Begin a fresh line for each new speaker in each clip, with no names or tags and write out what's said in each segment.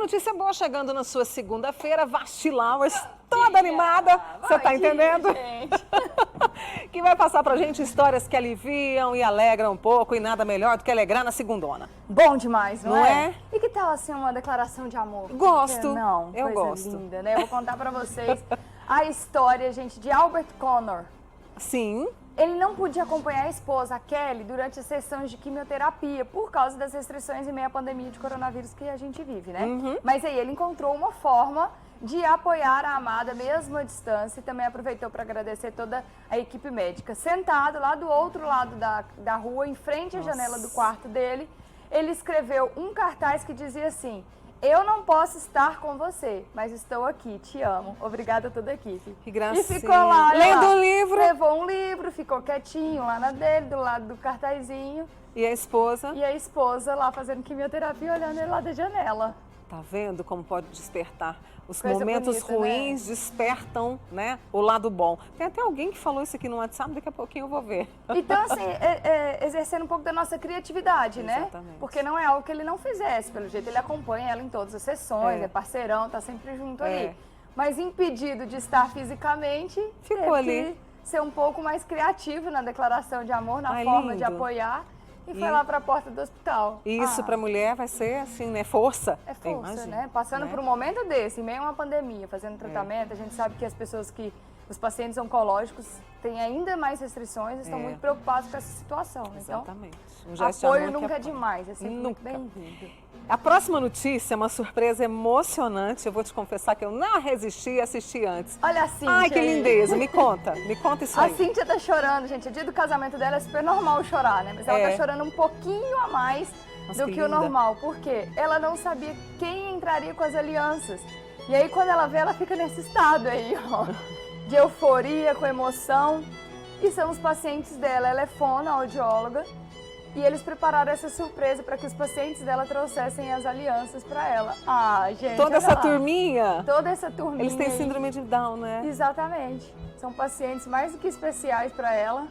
notícia boa chegando na sua segunda-feira, vacilar, mas toda animada, você tá entendendo?
Gente.
Que vai passar pra gente histórias que aliviam e alegram um pouco, e nada melhor do que alegrar na segundona.
Bom demais, não
é?
é? E que tal assim uma declaração de amor?
Gosto.
Não,
eu
coisa
gosto.
linda, né? Eu vou contar pra vocês a história, gente, de Albert Connor.
Sim.
Ele não podia acompanhar a esposa, a Kelly, durante as sessões de quimioterapia, por causa das restrições em meio à pandemia de coronavírus que a gente vive, né? Mas aí ele encontrou uma forma de apoiar a amada mesmo à distância e também aproveitou para agradecer toda a equipe médica. Sentado lá do outro lado da rua, em frente à janela do quarto dele, ele escreveu um cartaz que dizia assim: eu não posso estar com você, mas estou aqui, te amo. Obrigada a toda a equipe.
Que gracinha.
E ficou lá,
lendo um livro.
Levou um livro, ficou quietinho lá na dele, do lado do cartazinho.
E a esposa?
E a esposa lá fazendo quimioterapia, olhando ele lá da janela.
Tá vendo como pode despertar? Os
Coisa
momentos
bonita,
ruins despertam, né, o lado bom. Tem até alguém que falou isso aqui no WhatsApp, daqui a pouquinho eu vou ver.
Então, assim, exercendo um pouco da nossa criatividade, né?
Exatamente.
Porque não é algo que ele não fizesse, pelo jeito ele acompanha ela em todas as sessões, é parceirão, tá sempre junto ali. Mas impedido de estar fisicamente,
ficou
teve
ali.
que ser um pouco mais criativo na declaração de amor, na
Ai,
forma
lindo.
de apoiar. E foi lá para a porta do hospital.
E isso para a mulher vai ser assim, né? Força.
É força,
imagino,
né? Passando por um momento desse, em meio a uma pandemia, fazendo tratamento, a gente sabe que as pessoas os pacientes oncológicos têm ainda mais restrições e estão muito preocupados com essa situação.
Exatamente.
Então, apoio nunca é demais, é sempre muito bem-vindo.
A próxima notícia é uma surpresa emocionante. Eu vou te confessar que eu não resisti e assisti antes.
Olha a Cíntia.
Ai, que lindeza. Me conta isso aí.
A Cíntia tá chorando, gente. O dia do casamento dela é super normal chorar, né? Mas ela tá chorando um pouquinho a mais do que o normal. Por quê? Ela não sabia quem entraria com as alianças. E aí, quando ela vê, ela fica nesse estado aí, ó, de euforia, com emoção. E são os pacientes dela. Ela é fonoaudióloga. E eles prepararam essa surpresa para que os pacientes dela trouxessem as alianças para ela. Ah, gente.
Toda essa turminha?
Toda essa turminha.
Eles têm síndrome de Down, né?
Exatamente. São pacientes mais do que especiais para ela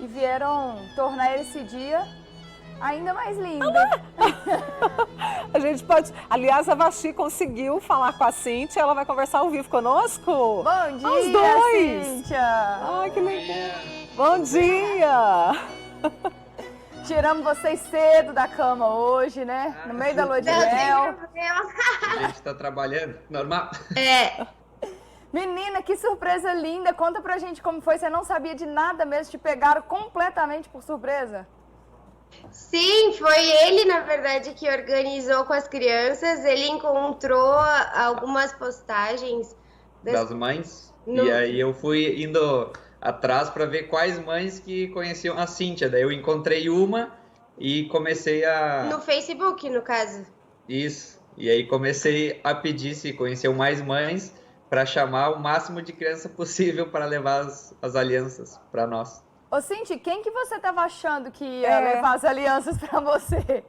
e vieram tornar esse dia ainda mais lindo.
A gente pode... Aliás, a Vaxi conseguiu falar com a Cíntia, ela vai conversar ao vivo conosco.
Bom dia,
os dois.
Cíntia.
Ai, que legal. Bom dia.
Tiramos vocês cedo da cama hoje, né? No meio da lua de mel.
A gente tá trabalhando, normal.
Menina, que surpresa linda. Conta pra gente como foi. Você não sabia de nada mesmo, te pegaram completamente por surpresa?
Sim, foi ele, na verdade, que organizou com as crianças. Ele encontrou algumas postagens
das mães. E aí eu fui indo atrás para ver quais mães que conheciam a Cíntia. Daí eu encontrei uma e comecei a...
No Facebook, no caso.
Isso. E aí comecei a pedir se conheciam mais mães para chamar o máximo de criança possível para levar as alianças para nós.
Ô, Cinti, quem que você tava achando que ia levar as alianças para você?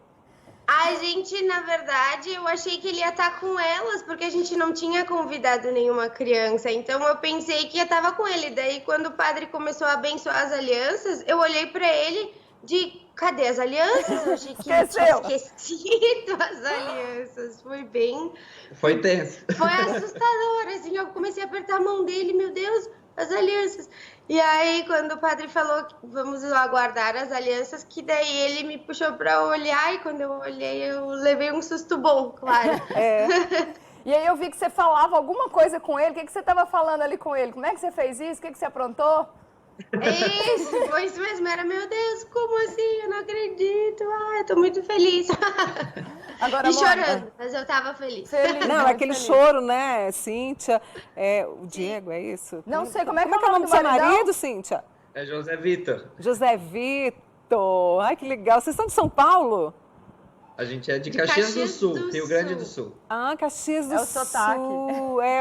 A gente, na verdade, eu achei que ele ia estar com elas, porque a gente não tinha convidado nenhuma criança. Então, eu pensei que ia estar com ele. Daí, quando o padre começou a abençoar as alianças, eu olhei para ele cadê as alianças? Eu achei que tinha esquecido as alianças. Foi
tenso.
Foi assustador, assim. Eu comecei a apertar a mão dele, meu Deus, as alianças. E aí, quando o padre falou que vamos aguardar as alianças, que daí ele me puxou para olhar, e quando eu olhei, eu levei um susto bom, claro.
E aí eu vi que você falava alguma coisa com ele. O que você estava falando ali com ele? Como é que você fez isso? O que você aprontou?
Foi isso mesmo. Era, meu Deus, como assim? Eu não acredito. Eu tô muito feliz.
Agora,
e chorando, mas eu tava feliz.
Não, aquele choro, né, Cíntia? O Diego, é isso?
Não sei, como é que
é o nome do seu marido, Cíntia?
É José Vitor.
José Vitor. Ai, que legal. Vocês são de São Paulo?
A gente é de Caxias do Sul, Rio Grande do Sul.
Ah, Caxias do Sul.
É o sotaque.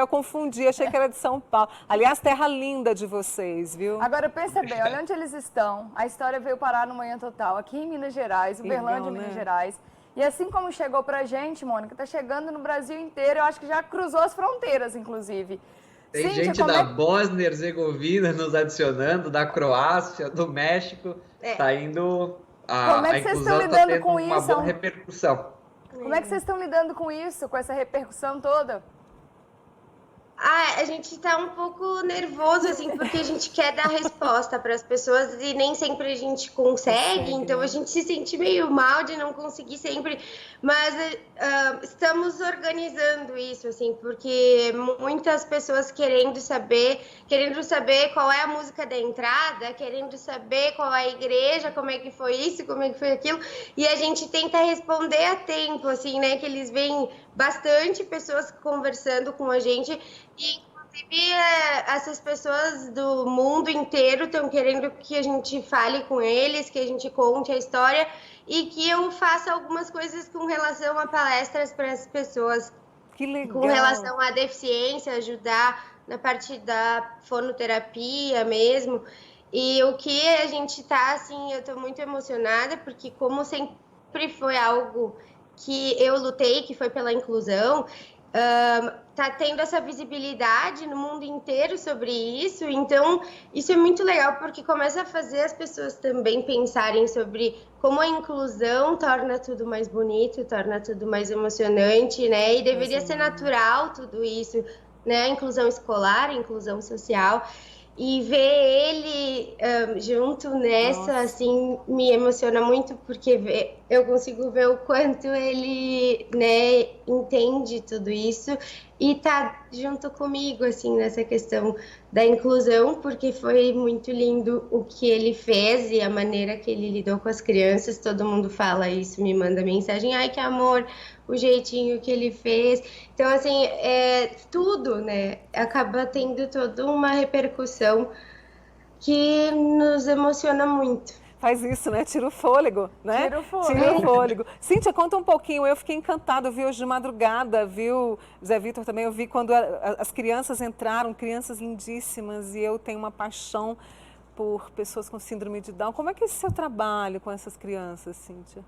Eu confundi, achei que era de São Paulo. Aliás, terra linda de vocês, viu?
Agora, pensa bem, olha onde eles estão. A história veio parar no Manhã Total, aqui em Minas Gerais, Uberlândia, Minas Gerais. E assim como chegou pra gente, Mônica, tá chegando no Brasil inteiro. Eu acho que já cruzou as fronteiras, inclusive.
Tem gente da Bósnia e Herzegovina nos adicionando, da Croácia, do México. Tá indo...
Como é que vocês estão lidando com isso?
Uma boa repercussão.
Como é que vocês estão lidando com isso, com essa repercussão toda?
A gente tá um pouco nervoso, assim, porque a gente quer dar resposta para as pessoas e nem sempre a gente consegue, então a gente se sente meio mal de não conseguir sempre, mas estamos organizando isso, assim, porque muitas pessoas querendo saber qual é a música da entrada, querendo saber qual é a igreja, como é que foi isso, como é que foi aquilo, e a gente tenta responder a tempo, assim, né, que eles veem bastante pessoas conversando com a gente. E, inclusive, essas pessoas do mundo inteiro estão querendo que a gente fale com eles, que a gente conte a história e que eu faça algumas coisas com relação a palestras para as pessoas.
Que legal.
Com relação à deficiência, ajudar na parte da fonoterapia mesmo. E o que a gente tá, assim, eu tô muito emocionada, porque como sempre foi algo que eu lutei, que foi pela inclusão, tá tendo essa visibilidade no mundo inteiro sobre isso, então isso é muito legal porque começa a fazer as pessoas também pensarem sobre como a inclusão torna tudo mais bonito, torna tudo mais emocionante, né? E deveria ser natural tudo isso, né? A inclusão escolar, a inclusão social. E ver ele junto nessa, assim, me emociona muito, porque eu consigo ver o quanto ele, né, entende tudo isso e tá junto comigo, assim, nessa questão da inclusão, porque foi muito lindo o que ele fez e a maneira que ele lidou com as crianças. Todo mundo fala isso, me manda mensagem, ai, que amor, o jeitinho que ele fez. Então, assim, tudo, né, acaba tendo toda uma repercussão que nos emociona muito.
Faz isso, né? Tira o fôlego, né?
Tira o fôlego.
Tira o fôlego. Cíntia, conta um pouquinho. Eu fiquei encantada, eu vi hoje de madrugada, viu, Zé Vitor também, eu vi quando as crianças entraram, crianças lindíssimas, e eu tenho uma paixão por pessoas com síndrome de Down. Como é que é esse seu trabalho com essas crianças, Cíntia?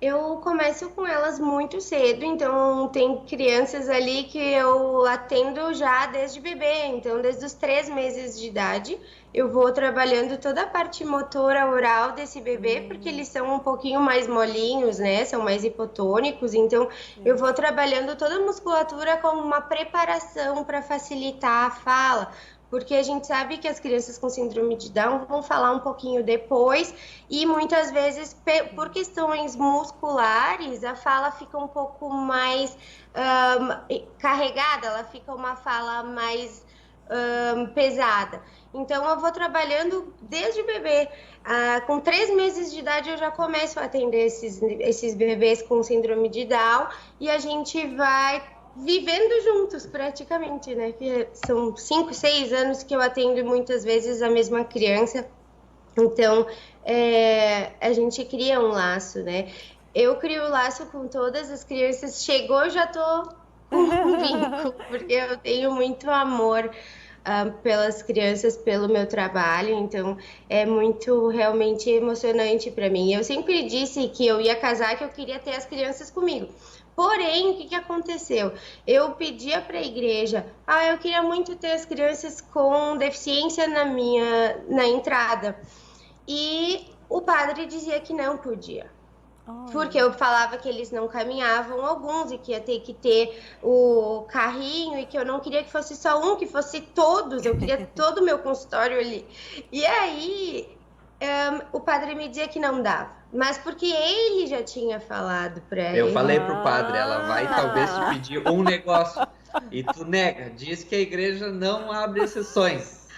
Eu começo com elas muito cedo, então tem crianças ali que eu atendo já desde bebê, então desde os 3 meses de idade eu vou trabalhando toda a parte motora oral desse bebê, porque eles são um pouquinho mais molinhos, né, são mais hipotônicos, então eu vou trabalhando toda a musculatura como uma preparação para facilitar a fala. Porque a gente sabe que as crianças com síndrome de Down vão falar um pouquinho depois e muitas vezes, por questões musculares, a fala fica um pouco mais carregada, ela fica uma fala mais pesada. Então, eu vou trabalhando desde bebê. Com 3 meses de idade, eu já começo a atender esses bebês com síndrome de Down e a gente vai vivendo juntos praticamente, né? Que são 5, 6 anos que eu atendo muitas vezes a mesma criança. Então, a gente cria um laço, né? Eu crio o laço com todas as crianças. Chegou, já tô com um vínculo, porque eu tenho muito amor pelas crianças, pelo meu trabalho. Então, é muito realmente emocionante para mim. Eu sempre disse que eu ia casar, que eu queria ter as crianças comigo. Porém, o que aconteceu? Eu pedia para a igreja, eu queria muito ter as crianças com deficiência na entrada. E o padre dizia que não podia. Porque eu falava que eles não caminhavam alguns e que ia ter que ter o carrinho e que eu não queria que fosse só um, que fosse todos. Eu queria todo o meu consultório ali. E aí, o padre me dizia que não dava. Mas porque ele já tinha falado pra ele.
Eu falei pro padre, ela vai talvez te pedir um negócio e tu nega, diz que a igreja não abre exceções.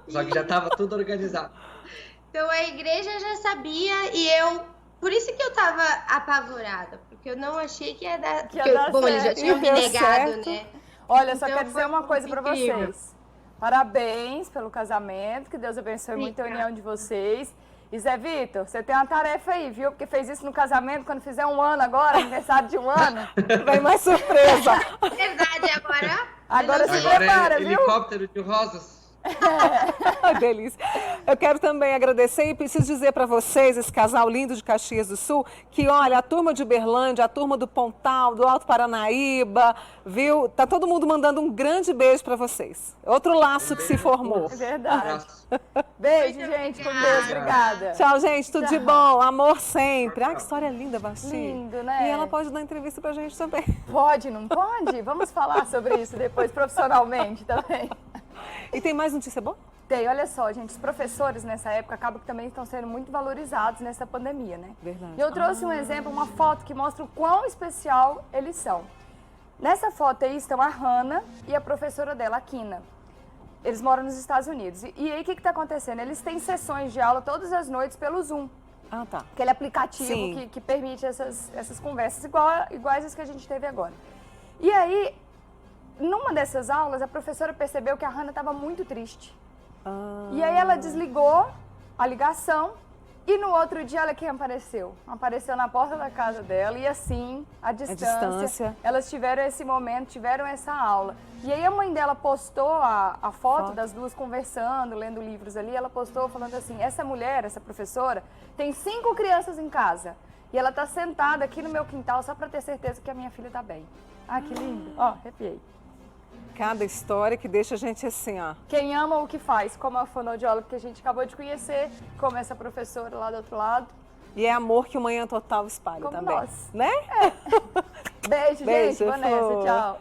Só que já estava tudo organizado.
Então a igreja já sabia e por isso que eu tava apavorada, porque eu não achei que ia dar, bom, eles já tinham me negado, né?
Olha, só quero dizer uma coisa pra vocês. Parabéns pelo casamento, que Deus abençoe muito a união de vocês. E Zé Vitor, você tem uma tarefa aí, viu? Porque fez isso no casamento, quando fizer 1 ano agora, aniversário de 1 ano.
Vai mais surpresa.
Verdade, agora
se prepara, viu?
Helicóptero de rosas.
Delícia. Eu quero também agradecer e preciso dizer para vocês, esse casal lindo de Caxias do Sul, que olha, a turma de Uberlândia, a turma do Pontal, do Alto Paranaíba, viu? Tá todo mundo mandando um grande beijo para vocês. Outro laço que se formou.
É verdade. Beijo, gente. Com Deus. Obrigada.
Tchau, gente. Tudo de bom. Amor sempre. Ah, que história linda, Basti.
Lindo, né?
E ela pode dar entrevista pra gente também.
Pode, não pode? Vamos falar sobre isso depois profissionalmente também.
E tem mais notícia boa?
Tem, olha só, gente, os professores nessa época acabam que também estão sendo muito valorizados nessa pandemia, né?
Verdade.
E eu trouxe um exemplo, uma foto que mostra o quão especial eles são. Nessa foto aí estão a Hannah e a professora dela, a Kina. Eles moram nos Estados Unidos. E aí o que está acontecendo? Eles têm sessões de aula todas as noites pelo Zoom.
Ah, tá.
Aquele aplicativo que permite essas conversas iguais as que a gente teve agora. E aí, numa dessas aulas, a professora percebeu que a Hannah estava muito triste. E aí ela desligou a ligação e no outro dia, olha quem apareceu. Apareceu na porta da casa dela e assim, à distância, elas tiveram esse momento, tiveram essa aula. E aí a mãe dela postou a foto das duas conversando, lendo livros ali, ela postou falando assim, essa mulher, essa professora, tem 5 crianças em casa e ela tá sentada aqui no meu quintal só para ter certeza que a minha filha tá bem. Ah, que lindo. Ó, arrepiei.
Cada história que deixa a gente assim, ó.
Quem ama o que faz, como a fonoaudióloga que a gente acabou de conhecer, como essa professora lá do outro lado.
E é amor que o Manhã Total espalha
como
também.
Nós.
Né?
Beijo, gente.
Beijo,
Vanessa,
Flor.
tchau.